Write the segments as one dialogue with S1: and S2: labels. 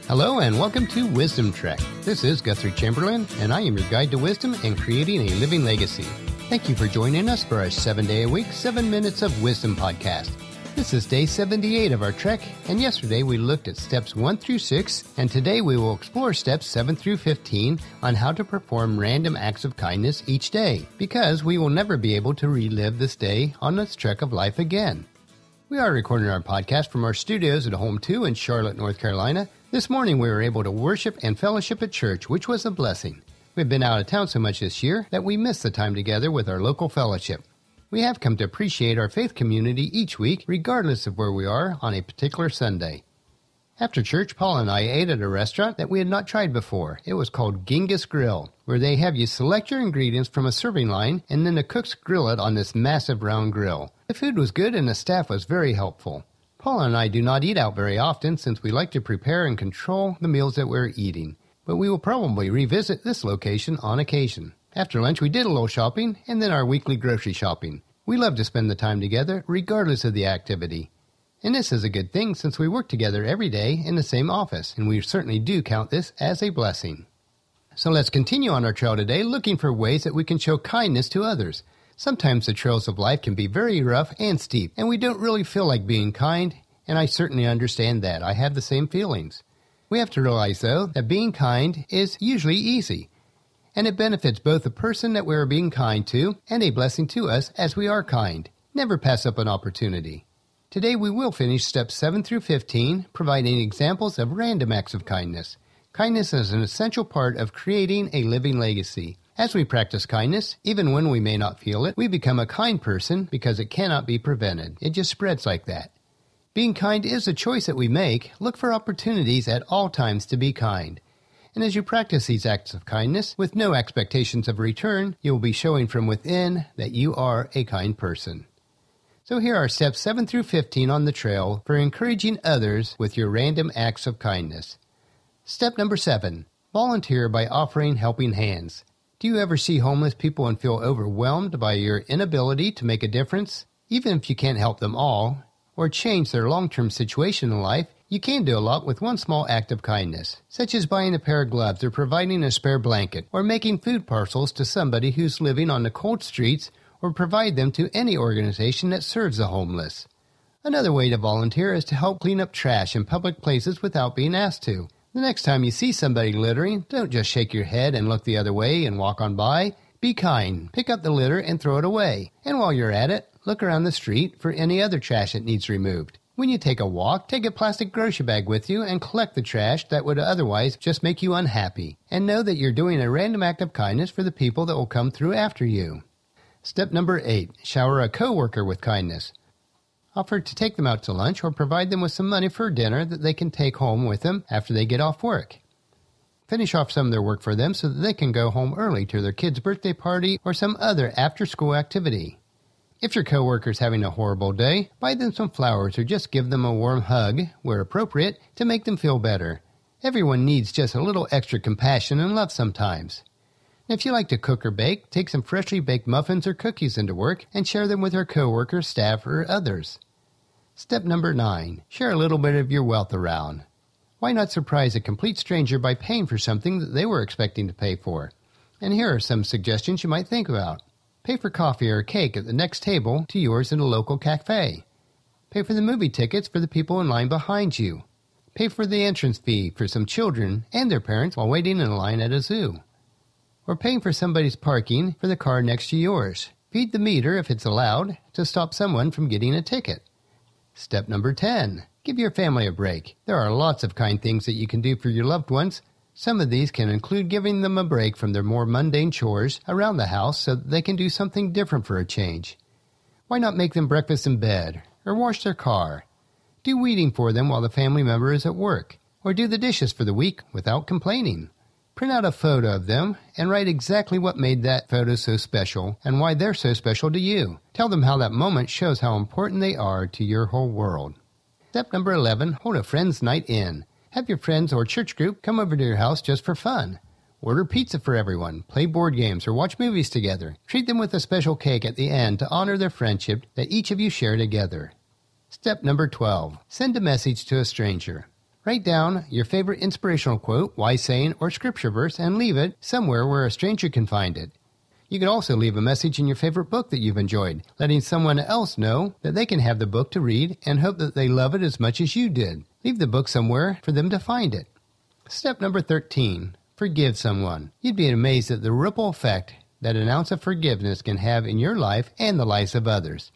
S1: Hello and welcome to Wisdom Trek. This is Guthrie Chamberlain, and I am your guide to wisdom and creating a living legacy. Thank you for joining us for our 7-day-a-week, 7 Minutes of Wisdom podcast. This is day 78 of our trek, and yesterday we looked at steps 1 through 6, and today we will explore steps 7 through 15 on how to perform random acts of kindness each day, because we will never be able to relive this day on this trek of life again. We are recording our podcast from our studios at Home 2 in Charlotte, North Carolina. This morning we were able to worship and fellowship at church, which was a blessing. We've been out of town so much this year that we missed the time together with our local fellowship. We have come to appreciate our faith community each week, regardless of where we are on a particular Sunday. After church, Paul and I ate at a restaurant that we had not tried before. It was called Genghis Grill, where they have you select your ingredients from a serving line and then the cooks grill it on this massive round grill. The food was good and the staff was very helpful. Paul and I do not eat out very often since we like to prepare and control the meals that we're eating, but we will probably revisit this location on occasion. After lunch, we did a little shopping and then our weekly grocery shopping. We love to spend the time together regardless of the activity. And this is a good thing since we work together every day in the same office, and we certainly do count this as a blessing. So let's continue on our trail today looking for ways that we can show kindness to others. Sometimes the trails of life can be very rough and steep, and we don't really feel like being kind, and I certainly understand that. I have the same feelings. We have to realize, though, that being kind is usually easy, and it benefits both the person that we are being kind to and a blessing to us as we are kind. Never pass up an opportunity. Today we will finish steps 7 through 15, providing examples of random acts of kindness. Kindness is an essential part of creating a living legacy. As we practice kindness, even when we may not feel it, we become a kind person because it cannot be prevented. It just spreads like that. Being kind is a choice that we make. Look for opportunities at all times to be kind. And as you practice these acts of kindness with no expectations of return, you will be showing from within that you are a kind person. So here are steps 7 through 15 on the trail for encouraging others with your random acts of kindness. Step number 7, volunteer by offering helping hands. Do you ever see homeless people and feel overwhelmed by your inability to make a difference? Even if you can't help them all, or change their long-term situation in life, you can do a lot with one small act of kindness, such as buying a pair of gloves or providing a spare blanket, or making food parcels to somebody who's living on the cold streets, or provide them to any organization that serves the homeless. Another way to volunteer is to help clean up trash in public places without being asked to. The next time you see somebody littering, don't just shake your head and look the other way and walk on by. Be kind, pick up the litter and throw it away. And while you're at it, look around the street for any other trash that needs removed. When you take a walk, take a plastic grocery bag with you and collect the trash that would otherwise just make you unhappy. And know that you're doing a random act of kindness for the people that will come through after you. Step number 8, shower a coworker with kindness. Offer to take them out to lunch or provide them with some money for dinner that they can take home with them after they get off work. Finish off some of their work for them so that they can go home early to their kid's birthday party or some other after-school activity. If your coworker is having a horrible day, buy them some flowers or just give them a warm hug, where appropriate, to make them feel better. Everyone needs just a little extra compassion and love sometimes. If you like to cook or bake, take some freshly baked muffins or cookies into work and share them with your coworkers, staff, or others. Step number 9, share a little bit of your wealth around. Why not surprise a complete stranger by paying for something that they were expecting to pay for? And here are some suggestions you might think about. Pay for coffee or cake at the next table to yours in a local cafe. Pay for the movie tickets for the people in line behind you. Pay for the entrance fee for some children and their parents while waiting in a line at a zoo. Or paying for somebody's parking for the car next to yours. Feed the meter if it's allowed to stop someone from getting a ticket. Step number 10, give your family a break. There are lots of kind things that you can do for your loved ones. Some of these can include giving them a break from their more mundane chores around the house so that they can do something different for a change. Why not make them breakfast in bed or wash their car? Do weeding for them while the family member is at work, or do the dishes for the week without complaining. Print out a photo of them and write exactly what made that photo so special and why they're so special to you. Tell them how that moment shows how important they are to your whole world. Step number 11, hold a friend's night in. Have your friends or church group come over to your house just for fun. Order pizza for everyone, play board games, or watch movies together. Treat them with a special cake at the end to honor their friendship that each of you share together. Step number 12, send a message to a stranger. Write down your favorite inspirational quote, wise saying, or scripture verse and leave it somewhere where a stranger can find it. You can also leave a message in your favorite book that you've enjoyed, letting someone else know that they can have the book to read and hope that they love it as much as you did. Leave the book somewhere for them to find it. Step number 13, forgive someone. You'd be amazed at the ripple effect that an ounce of forgiveness can have in your life and the lives of others.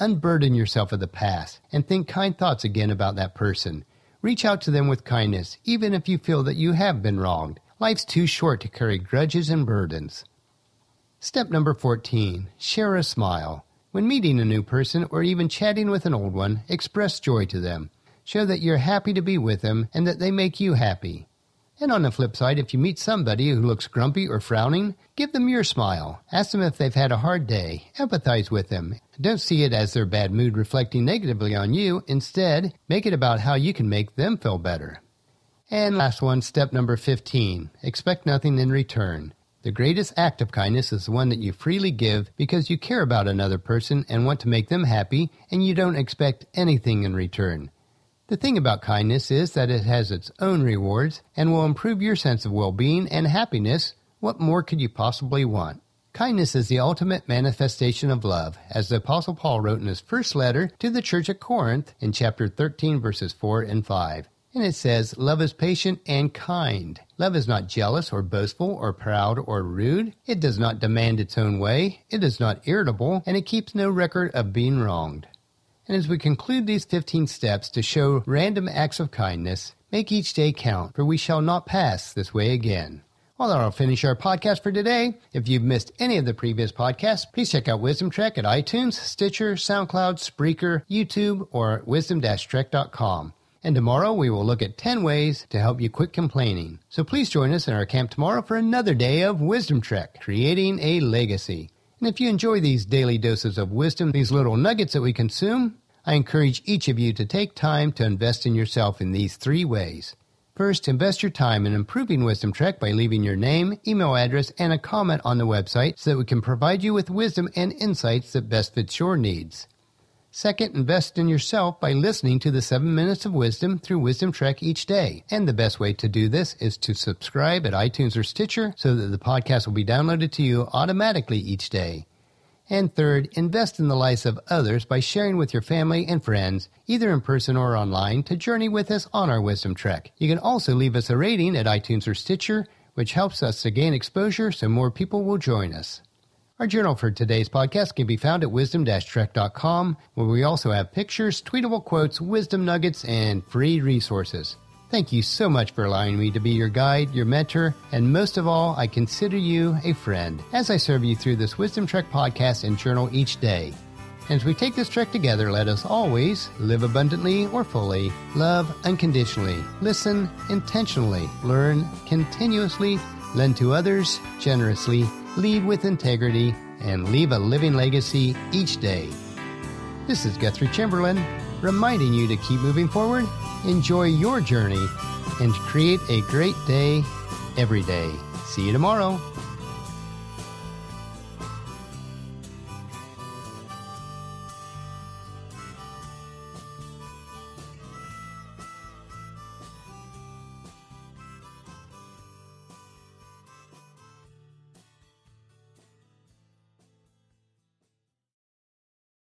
S1: Unburden yourself of the past and think kind thoughts again about that person. Reach out to them with kindness, even if you feel that you have been wronged. Life's too short to carry grudges and burdens. Step number 14, share a smile. When meeting a new person or even chatting with an old one, express joy to them. Show that you're happy to be with them and that they make you happy. And on the flip side, if you meet somebody who looks grumpy or frowning, give them your smile. Ask them if they've had a hard day. Empathize with them. Don't see it as their bad mood reflecting negatively on you. Instead, make it about how you can make them feel better. And last one, step number 15, expect nothing in return. The greatest act of kindness is the one that you freely give because you care about another person and want to make them happy, and you don't expect anything in return. The thing about kindness is that it has its own rewards and will improve your sense of well-being and happiness. What more could you possibly want? Kindness is the ultimate manifestation of love, as the Apostle Paul wrote in his first letter to the church at Corinth in chapter 13, verses 4 and 5. And it says, love is patient and kind. Love is not jealous or boastful or proud or rude. It does not demand its own way. It is not irritable, and it keeps no record of being wronged. And as we conclude these 15 steps to show random acts of kindness, make each day count, for we shall not pass this way again. Well, that'll finish our podcast for today. If you've missed any of the previous podcasts, please check out Wisdom-Trek at iTunes, Stitcher, SoundCloud, Spreaker, YouTube, or wisdom-trek.com. And tomorrow we will look at 10 ways to help you quit complaining. So please join us in our camp tomorrow for another day of Wisdom-Trek, creating a legacy. And if you enjoy these daily doses of wisdom, these little nuggets that we consume, I encourage each of you to take time to invest in yourself in these 3 ways. First, invest your time in improving Wisdom-Trek by leaving your name, email address, and a comment on the website so that we can provide you with wisdom and insights that best fits your needs. Second, invest in yourself by listening to the 7 Minutes of Wisdom through Wisdom-Trek each day. And the best way to do this is to subscribe at iTunes or Stitcher so that the podcast will be downloaded to you automatically each day. And third, invest in the lives of others by sharing with your family and friends, either in person or online, to journey with us on our Wisdom-Trek. You can also leave us a rating at iTunes or Stitcher, which helps us to gain exposure so more people will join us. Our journal for today's podcast can be found at wisdom-trek.com, where we also have pictures, tweetable quotes, wisdom nuggets, and free resources. Thank you so much for allowing me to be your guide, your mentor, and most of all, I consider you a friend as I serve you through this Wisdom-Trek podcast and journal each day. And as we take this trek together, let us always live abundantly or fully, love unconditionally, listen intentionally, learn continuously, lend to others generously, lead with integrity, and leave a living legacy each day. This is Guthrie Chamberlain, reminding you to keep moving forward, enjoy your journey, and create a great day every day. See you tomorrow.